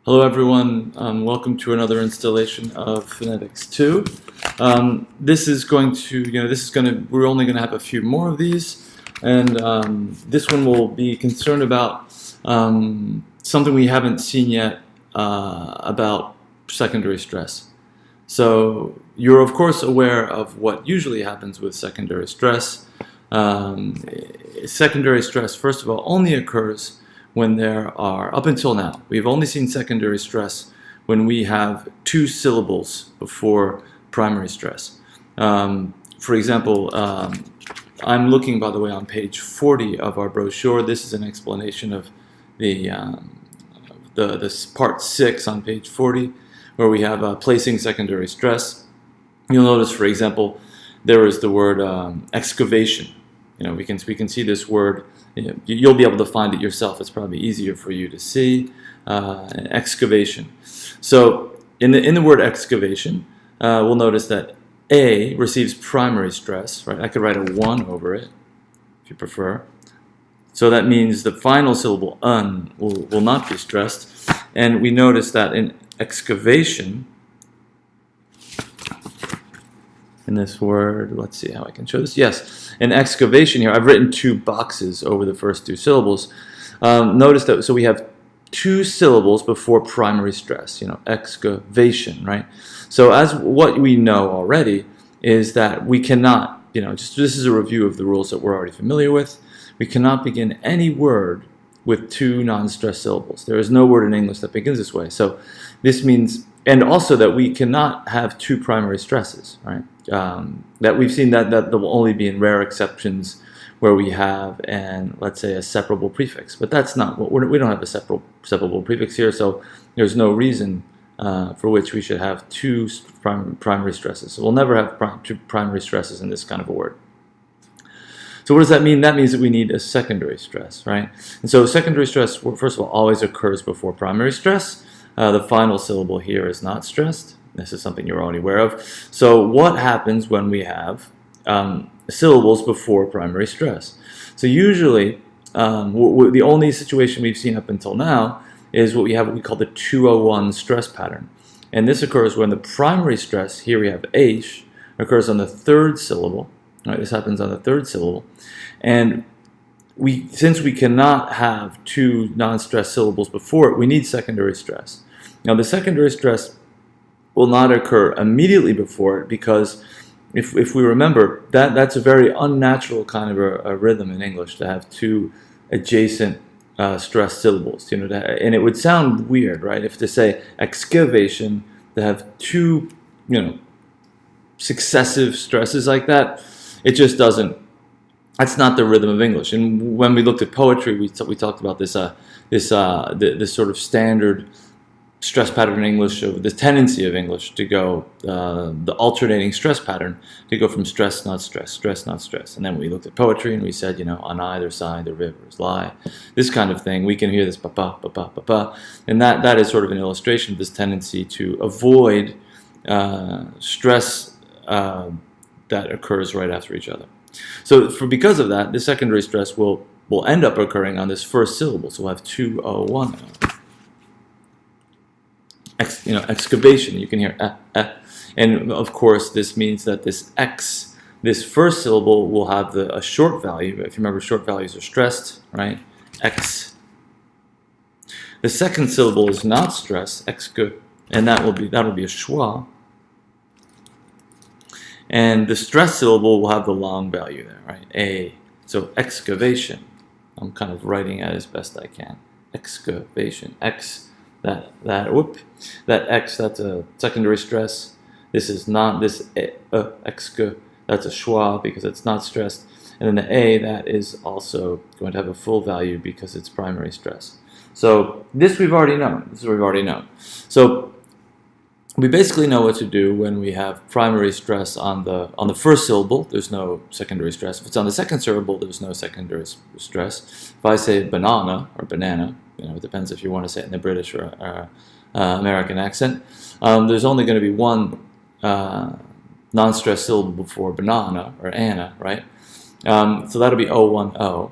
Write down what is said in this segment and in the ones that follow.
Hello everyone, welcome to another installation of Phonetics 2. This is going to, we're only going to have a few more of these, and this one will be concerned about something we haven't seen yet about secondary stress. So you're of course aware of what usually happens with secondary stress. Secondary stress, first of all, only occurs when there are, up until now, we've only seen secondary stress when we have two syllables before primary stress. For example, I'm looking, by the way, on page 40 of our brochure. This is an explanation of the part 6 on page 40, where we have placing secondary stress. You'll notice, for example, there is the word excavation. We can see this word. You'll be able to find it yourself. It's probably easier for you to see. Excavation. So in the word excavation, we'll notice that A receives primary stress. Right? I could write a 1 over it, if you prefer. So that means the final syllable un will not be stressed. And we notice that in excavation, in this word, let's see how I can show this. Yes, in excavation here, I've written 2 boxes over the first 2 syllables. Notice that, so we have 2 syllables before primary stress, excavation, right? So as what we know already is that we cannot, this is a review of the rules that we're already familiar with. We cannot begin any word with 2 non-stressed syllables. There is no word in English that begins this way. So this means, and also that we cannot have 2 primary stresses, right? That we've seen that will only be in rare exceptions where we have let's say a separable prefix, but that's not what we don't have a separable prefix here, so there's no reason for which we should have 2 primary stresses. So we'll never have 2 primary stresses in this kind of a word. So what does that mean? That means that we need a secondary stress, right? And so secondary stress, first of all, always occurs before primary stress. The final syllable here is not stressed. This is something you're already aware of. So what happens when we have syllables before primary stress? So usually, the only situation we've seen up until now is what we call the 201 stress pattern. And this occurs when the primary stress, here we have H, occurs on the 3rd syllable. Right, this happens on the 3rd syllable. And since we cannot have 2 non-stressed syllables before it, we need secondary stress. Now the secondary stress will not occur immediately before it, because if we remember, that's a very unnatural kind of a rhythm in English, to have 2 adjacent stressed syllables. And it would sound weird, right? If to say excavation, to have 2 successive stresses like that, it just doesn't. That's not the rhythm of English. And when we looked at poetry, we talked about this sort of standard stress pattern in English, of the tendency of English to go, the alternating stress pattern, to go from stress, not stress, stress, not stress. And then we looked at poetry and we said, on either side the rivers lie. This kind of thing. We can hear this pa-pa, pa-pa, pa-pa. And that is sort of an illustration of this tendency to avoid stress that occurs right after each other. So because of that, the secondary stress will end up occurring on this first syllable. So we'll have 201. Excavation, you can hear and of course this means that this X, this first syllable, will have a short value. If you remember, short values are stressed, right? X. The second syllable is not stressed, exca, and that'll be a schwa. And the stressed syllable will have the long value there, right? A. So excavation. I'm kind of writing it as best I can. Excavation. X. That X, that's a secondary stress. This is not, exca, that's a schwa because it's not stressed. And then the A, that is also going to have a full value because it's primary stress. So this we've already known. So we basically know what to do when we have primary stress on the first syllable. There's no secondary stress. If it's on the second syllable, there's no secondary stress. If I say banana or banana, it depends if you want to say it in the British or American accent. There's only going to be 1 non-stressed syllable before banana or Anna, right? So that'll be 010,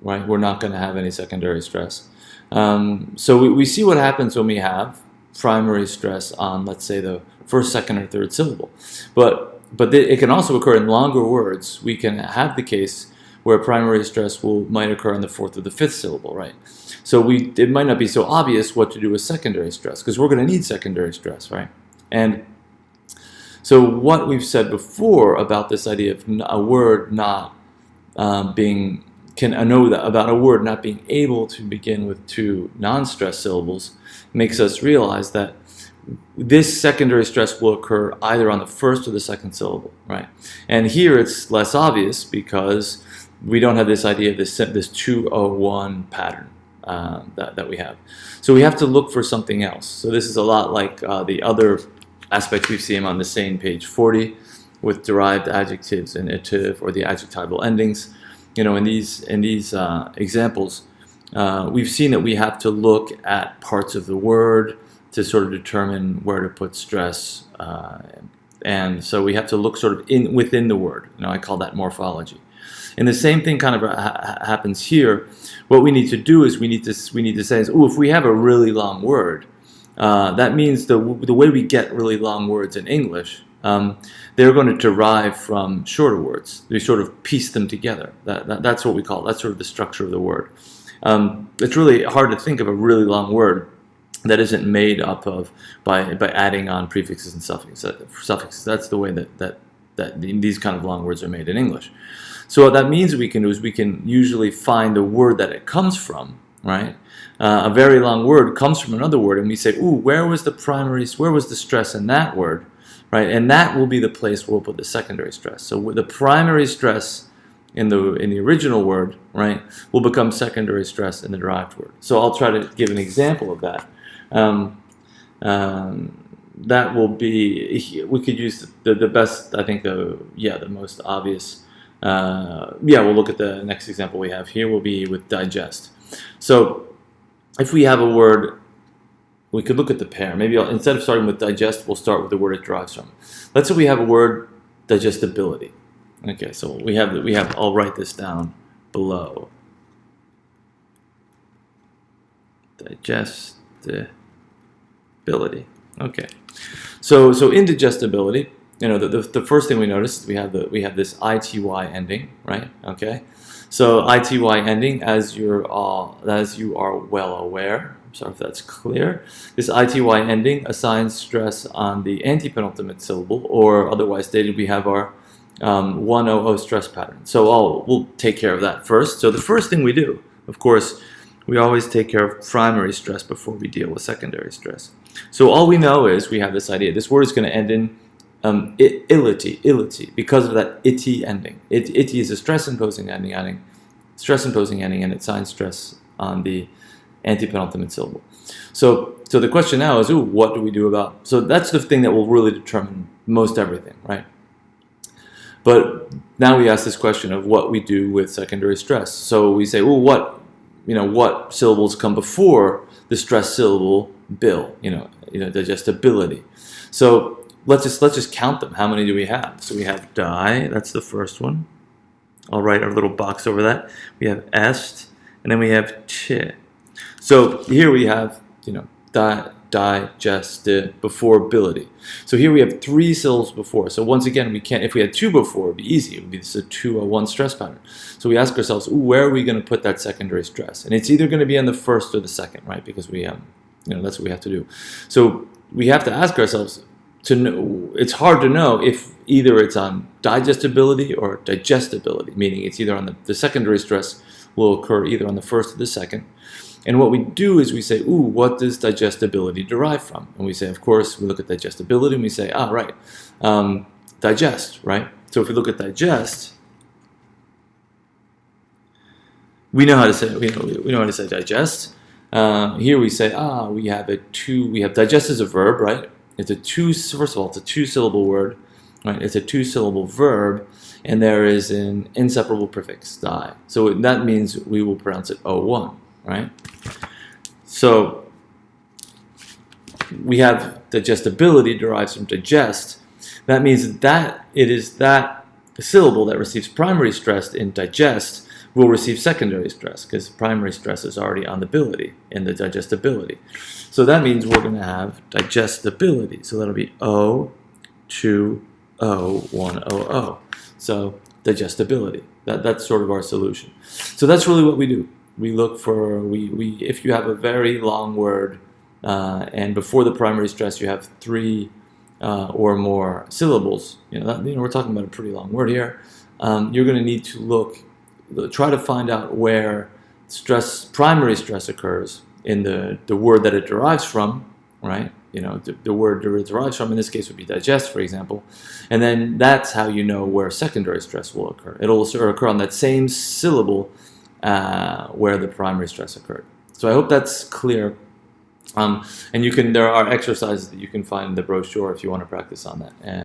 right? We're not going to have any secondary stress. So we see what happens when we have primary stress on, let's say, the first, second, or third syllable. But it can also occur in longer words. We can have the case where primary stress might occur in the fourth or the fifth syllable, right? So it might not be so obvious what to do with secondary stress, because we're going to need secondary stress, right? And so what we've said before about this idea of a word not being, about a word not being able to begin with two non-stress syllables makes us realize that this secondary stress will occur either on the first or the second syllable, right? And here it's less obvious because we don't have this idea of this 201 pattern that we have. So we have to look for something else. So this is a lot like the other aspects we've seen on the same page 40 with derived adjectives and itive or the adjectival endings. In these examples, we've seen that we have to look at parts of the word to sort of determine where to put stress, and so we have to look sort of within the word. I call that morphology. And the same thing kind of happens here. What we need to do is we need to say is, if we have a really long word, that means the way we get really long words in English, they're going to derive from shorter words. We sort of piece them together. That's what we call it. That's sort of the structure of the word. It's really hard to think of a really long word that isn't made up of by adding on prefixes and suffixes. That's the way that these kind of long words are made in English. So what that means we can do is we can usually find the word that it comes from, right? A very long word comes from another word, and we say, where was the stress in that word, right? And that will be the place where we'll put the secondary stress. So the primary stress in the original word, right, will become secondary stress in the derived word. So I'll try to give an example of that. That will be, we could use the best, I think the most obvious. We'll look at the next example we have here will be with digest. So if we have a word, we could look at the pair. Maybe instead of starting with digest, we'll start with the word it derives from. Let's say we have a word digestibility. Okay, so we have. I'll write this down below. Digestibility. Okay, so indigestibility. The first thing we notice is we have this ity ending, right? Okay, so ity ending, as you are well aware. I'm sorry if that's clear. This ity ending assigns stress on the antepenultimate syllable, or otherwise stated, we have our 100 stress pattern. So we'll take care of that first. So the first thing we do, of course, we always take care of primary stress before we deal with secondary stress. So all we know is we have this idea. This word is going to end in ility, because of that ity ending. Ity is a stress-imposing ending, and it assigns stress on the antepenultimate syllable. So the question now is, what do we do about? So that's the thing that will really determine most everything, right? But now we ask this question of what we do with secondary stress. So we say, what syllables come before the stress syllable bil? Digestibility. So let's just count them. How many do we have? So we have di. That's the first one. I'll write our little box over that. We have est, and then we have ch. So here we have digestibility. So here we have 3 syllables before. So once again, we can't. If we had 2 before, it'd be easy. It would be this a 201 stress pattern. So we ask ourselves, where are we going to put that secondary stress? And it's either going to be on the first or the second, right? Because we that's what we have to do. So we have to ask ourselves to know. It's hard to know if either it's on digestibility or digestibility, meaning it's either on the secondary stress will occur either on the first or the second. And what we do is we say, what does digestibility derive from? And we say, of course, we look at digestibility and we say, right, digest, right? So if we look at digest, we know how to say we know how to say digest. Here we say, we have digest as a verb, right? First of all, it's a 2-syllable word, right? It's a 2-syllable verb, and there is an inseparable prefix, di. So that means we will pronounce it O1, right? So we have digestibility derives from digest. That means that it is that syllable that receives primary stress in digest will receive secondary stress because primary stress is already on the bility and the digestibility. So that means we're going to have digestibility. So that'll be O, 2, O, 1, O, O. So digestibility. That's sort of our solution. So that's really what we do. We look for, if you have a very long word and before the primary stress you have 3 or more syllables, we're talking about a pretty long word here, you're going to need to try to find out where primary stress occurs in the word that it derives from, right? The word it derives from, in this case would be digest, for example, and then that's how you know where secondary stress will occur. It'll occur on that same syllable where the primary stress occurred. So I hope that's clear. And there are exercises that you can find in the brochure if you want to practice on that.